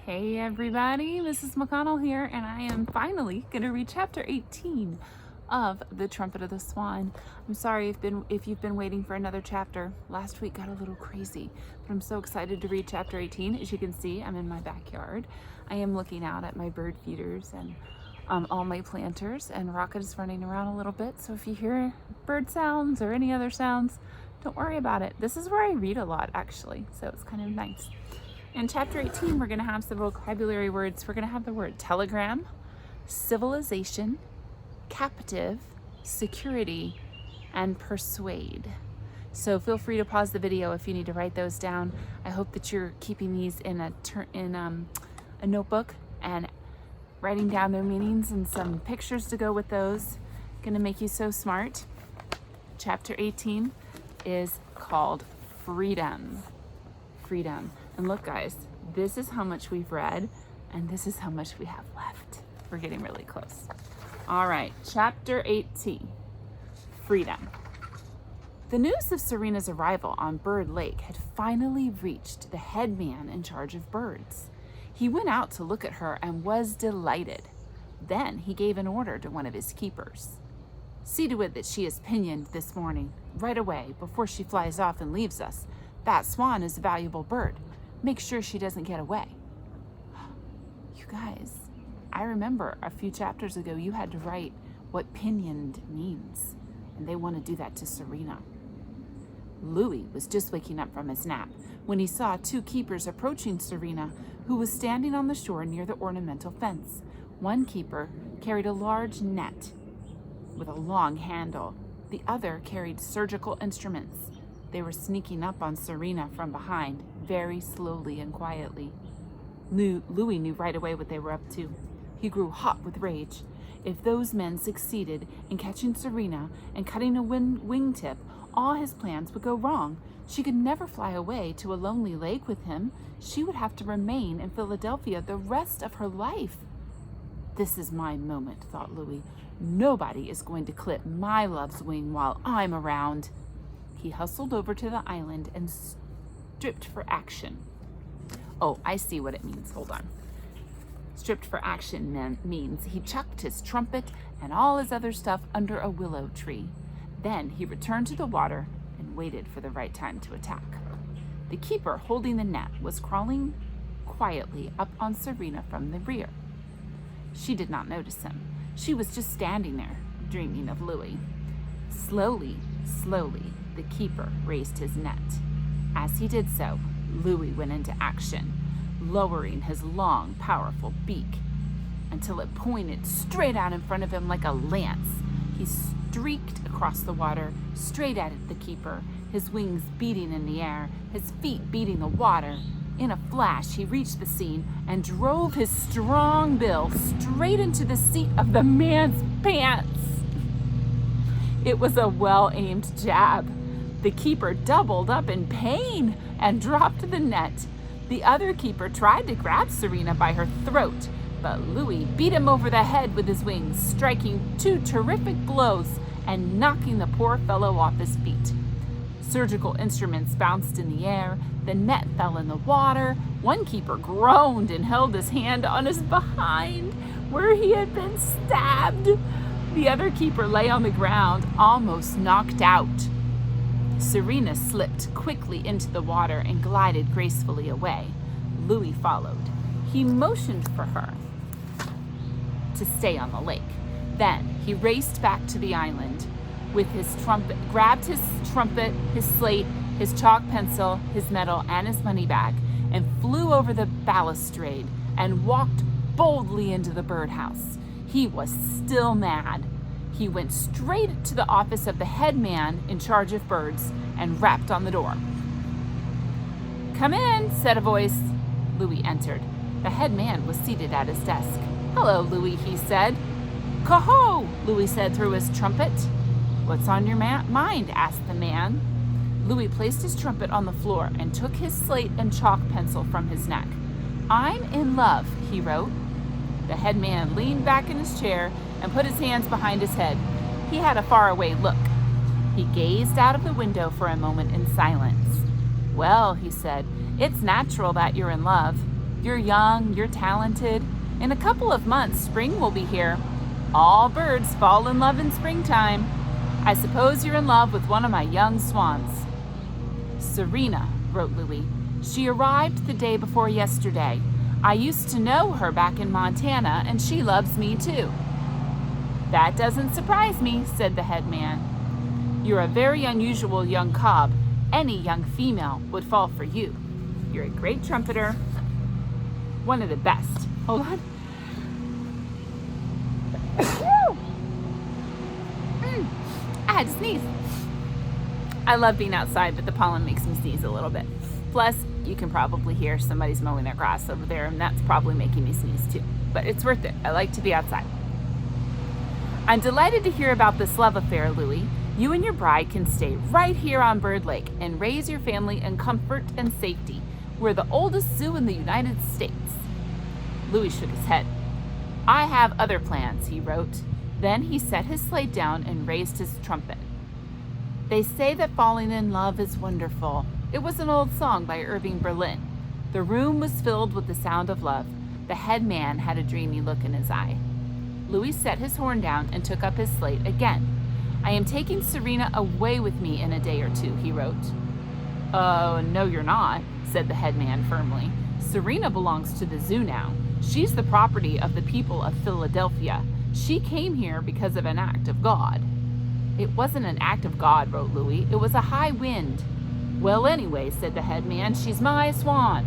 Hey everybody, Mrs. McConnell here, and I am finally going to read chapter 18 of The Trumpet of the Swan. I'm sorry if you've been waiting for another chapter. Last week got a little crazy, but I'm so excited to read chapter 18. As you can see, I'm in my backyard. I am looking out at my bird feeders and all my planters, and Rocket is running around a little bit, so if you hear bird sounds or any other sounds, don't worry about it. This is where I read a lot, actually, so it's kind of nice. In chapter 18, we're going to have some vocabulary words. We're going to have the word telegram, civilization, captive, security, and persuade. So feel free to pause the video if you need to write those down. I hope that you're keeping these in a notebook and writing down their meanings and some pictures to go with those. Going to make you so smart. Chapter 18 is called Freedom. Freedom. And look, guys, this is how much we've read, and this is how much we have left. We're getting really close. All right, chapter 18, Freedom. The news of Serena's arrival on Bird Lake had finally reached the head man in charge of birds. He went out to look at her and was delighted. Then he gave an order to one of his keepers. See to it that she is pinioned this morning, right away, before she flies off and leaves us. That swan is a valuable bird. Make sure she doesn't get away. You guys, I remember a few chapters ago you had to write what pinioned means, and they want to do that to Serena. Louis was just waking up from his nap when he saw two keepers approaching Serena, who was standing on the shore near the ornamental fence. One keeper carried a large net with a long handle. The other carried surgical instruments. They were sneaking up on Serena from behind, very slowly and quietly. Louis knew right away what they were up to. He grew hot with rage. If those men succeeded in catching Serena and cutting a wingtip, all his plans would go wrong. She could never fly away to a lonely lake with him. She would have to remain in Philadelphia the rest of her life. This is my moment, thought Louis. Nobody is going to clip my love's wing while I'm around. He hustled over to the island and stripped for action. Oh, I see what it means. Hold on. Stripped for action means he chucked his trumpet and all his other stuff under a willow tree. Then he returned to the water and waited for the right time to attack. The keeper holding the net was crawling quietly up on Serena from the rear. She did not notice him. She was just standing there, dreaming of Louis. Slowly, the keeper raised his net. As he did so, Louis went into action, lowering his long, powerful beak until it pointed straight out in front of him like a lance. He streaked across the water, straight at the keeper, his wings beating in the air, his feet beating the water. In a flash, he reached the scene and drove his strong bill straight into the seat of the man's pants. It was a well-aimed jab. The keeper doubled up in pain and dropped the net. The other keeper tried to grab Serena by her throat, but Louis beat him over the head with his wings, striking two terrific blows and knocking the poor fellow off his feet. Surgical instruments bounced in the air. The net fell in the water. One keeper groaned and held his hand on his behind, where he had been stabbed. The other keeper lay on the ground, almost knocked out. Serena slipped quickly into the water and glided gracefully away. Louis followed. He motioned for her to stay on the lake. Then he raced back to the island with his trumpet, grabbed his trumpet, his slate, his chalk pencil, his medal, and his money bag, and flew over the balustrade and walked boldly into the birdhouse. He was still mad. He went straight to the office of the head man in charge of birds and rapped on the door. "Come in," said a voice. Louis entered. The head man was seated at his desk. "Hello, Louis," he said. "Coho," Louis said through his trumpet. "What's on your mind?" asked the man. Louis placed his trumpet on the floor and took his slate and chalk pencil from his neck. "I'm in love," he wrote. The head man leaned back in his chair and put his hands behind his head. He had a faraway look. He gazed out of the window for a moment in silence. "Well," he said, "it's natural that you're in love. You're young, you're talented. In a couple of months, spring will be here. All birds fall in love in springtime. I suppose you're in love with one of my young swans." "Serena," wrote Louis. "She arrived the day before yesterday. I used to know her back in Montana, and she loves me too." "That doesn't surprise me," said the head man. "You're a very unusual young cob. Any young female would fall for you. You're a great trumpeter. One of the best." Hold on. I had to sneeze. I love being outside, but the pollen makes me sneeze a little bit. Plus, you can probably hear somebody's mowing their grass over there, and that's probably making me sneeze too. But it's worth it. I like to be outside. "I'm delighted to hear about this love affair, Louis. You and your bride can stay right here on Bird Lake and raise your family in comfort and safety. We're the oldest zoo in the United States." Louis shook his head. "I have other plans," he wrote. Then he set his slate down and raised his trumpet. "They say that falling in love is wonderful." It was an old song by Irving Berlin. The room was filled with the sound of love. The head man had a dreamy look in his eye. Louis set his horn down and took up his slate again. "I am taking Serena away with me in a day or two," he wrote. "Oh, no, you're not," said the head man firmly. "Serena belongs to the zoo now. She's the property of the people of Philadelphia. She came here because of an act of God." "It wasn't an act of God," wrote Louis. "It was a high wind." "Well, anyway," said the head man, "she's my swan."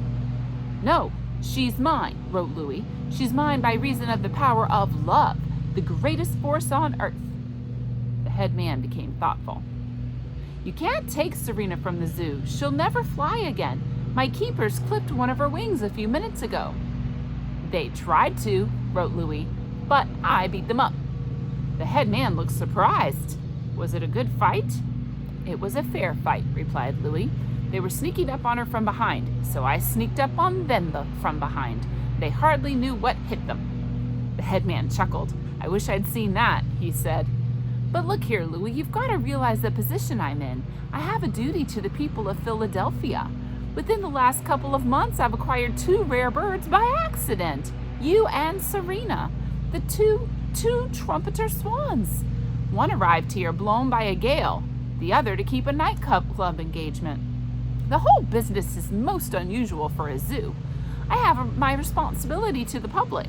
"No, she's mine," wrote Louis. "She's mine by reason of the power of love, the greatest force on earth." The head man became thoughtful. "You can't take Serena from the zoo. She'll never fly again. My keepers clipped one of her wings a few minutes ago." "They tried to," wrote Louis, "but I beat them up." The head man looked surprised. "Was it a good fight?" "It was a fair fight," replied Louis. "They were sneaking up on her from behind, so I sneaked up on them from behind. They hardly knew what hit them." The head man chuckled. "I wish I'd seen that," he said. "But look here, Louis, you've got to realize the position I'm in. I have a duty to the people of Philadelphia. Within the last couple of months, I've acquired 2 rare birds by accident. You and Serena, the two trumpeter swans. One arrived here blown by a gale, the other to keep a nightclub engagement. The whole business is most unusual for a zoo. I have my responsibility to the public.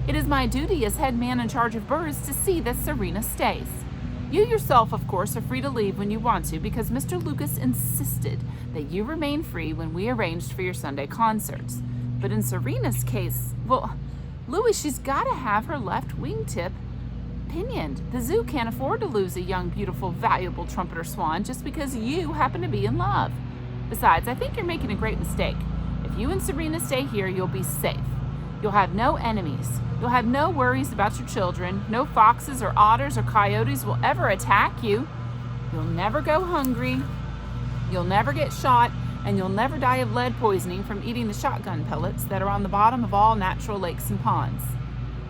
It is my duty as head man in charge of birds to see that Serena stays. You yourself, of course, are free to leave when you want to because Mr. Lucas insisted that you remain free when we arranged for your Sunday concerts. But in Serena's case, well, Louis, she's got to have her left wingtip pinioned. The zoo can't afford to lose a young, beautiful, valuable trumpeter swan just because you happen to be in love. Besides, I think you're making a great mistake. If you and Serena stay here, you'll be safe. You'll have no enemies. You'll have no worries about your children. No foxes or otters or coyotes will ever attack you. You'll never go hungry. You'll never get shot, and you'll never die of lead poisoning from eating the shotgun pellets that are on the bottom of all natural lakes and ponds.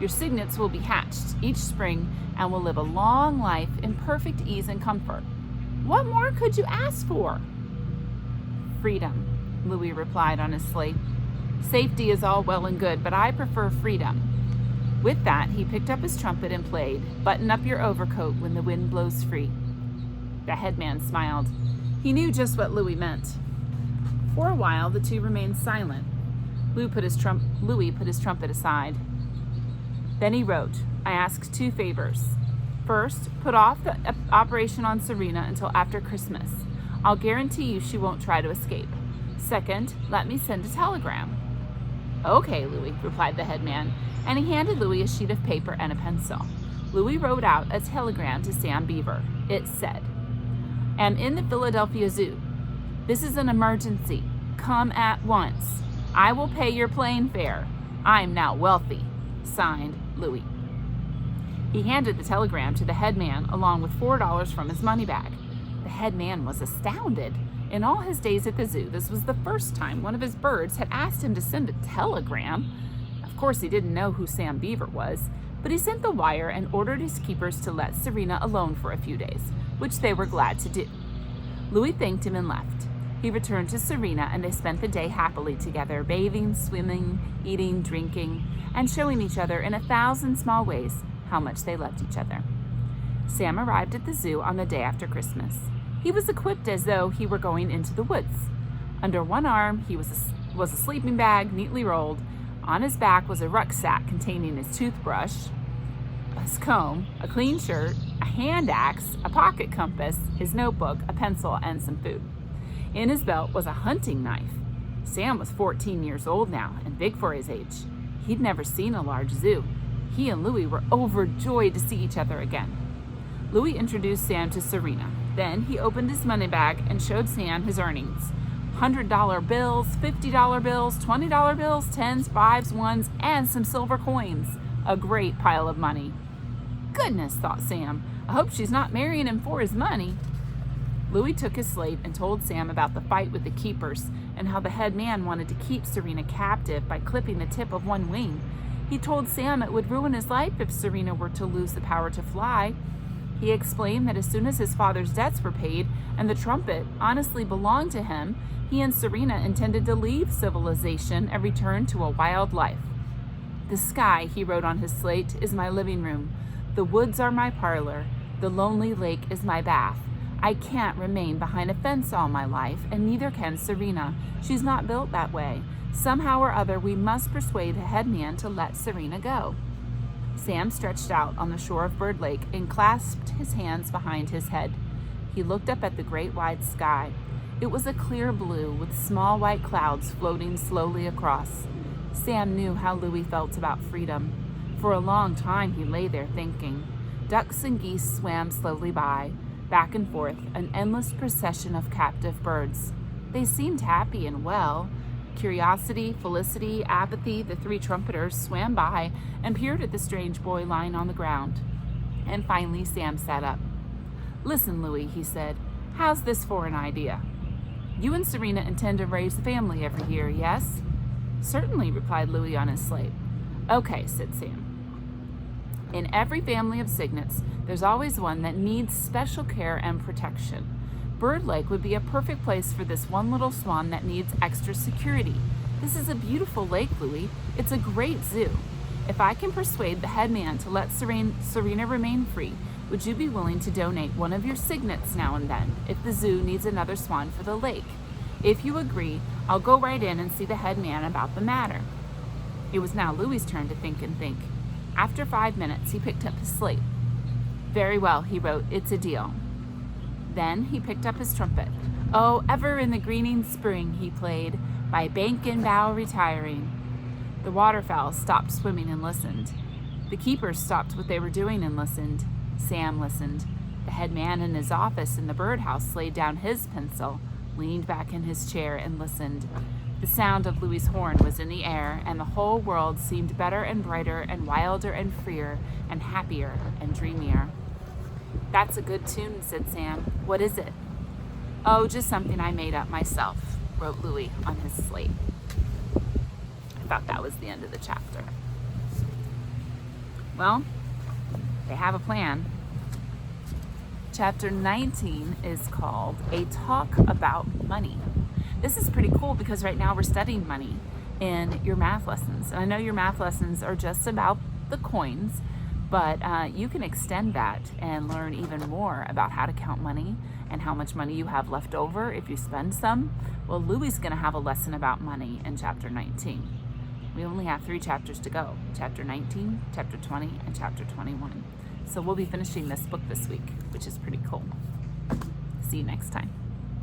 Your cygnets will be hatched each spring and will live a long life in perfect ease and comfort. What more could you ask for?" "Freedom," Louis replied on his slate. "Safety is all well and good, but I prefer freedom." With that, he picked up his trumpet and played, "Button up your overcoat when the wind blows free." The headman smiled. He knew just what Louis meant. For a while, the two remained silent. Louis put his trumpet aside. Then he wrote, "I ask 2 favors. First, put off the operation on Serena until after Christmas. I'll guarantee you she won't try to escape. Second, let me send a telegram." "Okay, Louis," replied the head man, and he handed Louis a sheet of paper and a pencil. Louis wrote out a telegram to Sam Beaver. It said, "Am in the Philadelphia Zoo. This is an emergency. Come at once. I will pay your plane fare. I'm now wealthy. Signed, Louis." He handed the telegram to the head man along with $4 from his money bag. The head man was astounded. In all his days at the zoo, this was the first time one of his birds had asked him to send a telegram. Of course, he didn't know who Sam Beaver was, but he sent the wire and ordered his keepers to let Serena alone for a few days, which they were glad to do. Louis thanked him and left. He returned to Serena, and they spent the day happily together, bathing, swimming, eating, drinking, and showing each other in 1,000 small ways how much they loved each other. Sam arrived at the zoo on the day after Christmas. He was equipped as though he were going into the woods. Under one arm, he was a sleeping bag neatly rolled. On his back was a rucksack containing his toothbrush, his comb, a clean shirt, a hand axe, a pocket compass, his notebook, a pencil, and some food. In his belt was a hunting knife. Sam was 14 years old now and big for his age. He'd never seen a large zoo. He and Louie were overjoyed to see each other again. Louie introduced Sam to Serena. Then he opened his money bag and showed Sam his earnings. $100 bills, $50 bills, $20 bills, 10s, 5s, 1s, and some silver coins. A great pile of money. Goodness, thought Sam. I hope she's not marrying him for his money. Louie took his slate and told Sam about the fight with the keepers and how the head man wanted to keep Serena captive by clipping the tip of one wing. He told Sam it would ruin his life if Serena were to lose the power to fly. He explained that as soon as his father's debts were paid and the trumpet honestly belonged to him, he and Serena intended to leave civilization and return to a wild life. The sky, he wrote on his slate, is my living room. The woods are my parlor. The lonely lake is my bath. I can't remain behind a fence all my life, and neither can Serena. She's not built that way. Somehow or other, we must persuade the head man to let Serena go. Sam stretched out on the shore of Bird Lake and clasped his hands behind his head. He looked up at the great wide sky. It was a clear blue with small white clouds floating slowly across. Sam knew how Louie felt about freedom. For a long time he lay there thinking. Ducks and geese swam slowly by, back and forth, an endless procession of captive birds. They seemed happy and well. Curiosity, Felicity, Apathy, the three trumpeters, swam by and peered at the strange boy lying on the ground. And finally Sam sat up. Listen, Louie, he said, how's this for an idea? You and Serena intend to raise a family every year, yes? Certainly, replied Louie on his slate. Okay, said Sam. In every family of cygnets, there's always one that needs special care and protection. Bird Lake would be a perfect place for this one little swan that needs extra security. This is a beautiful lake, Louie. It's a great zoo. If I can persuade the head man to let Serena remain free, would you be willing to donate one of your cygnets now and then if the zoo needs another swan for the lake? If you agree, I'll go right in and see the head man about the matter. It was now Louie's turn to think and think. After 5 minutes, he picked up his slate. Very well, he wrote, it's a deal. Then he picked up his trumpet. Oh, ever in the greening spring he played, by bank and bough retiring. The waterfowl stopped swimming and listened. The keepers stopped what they were doing and listened. Sam listened. The head man in his office in the birdhouse laid down his pencil, leaned back in his chair, and listened. The sound of Louie's horn was in the air, and the whole world seemed better and brighter and wilder and freer and happier and dreamier. That's a good tune, said Sam. What is it? Oh, just something I made up myself, wrote Louie on his slate. I thought that was the end of the chapter. Well, they have a plan. Chapter 19 is called A Talk About Money. This is pretty cool because right now we're studying money in your math lessons. And I know your math lessons are just about the coins, but you can extend that and learn even more about how to count money and how much money you have left over if you spend some. Well, Louie's going to have a lesson about money in chapter 19. We only have 3 chapters to go. Chapter 19, chapter 20, and chapter 21. So we'll be finishing this book this week, which is pretty cool. See you next time.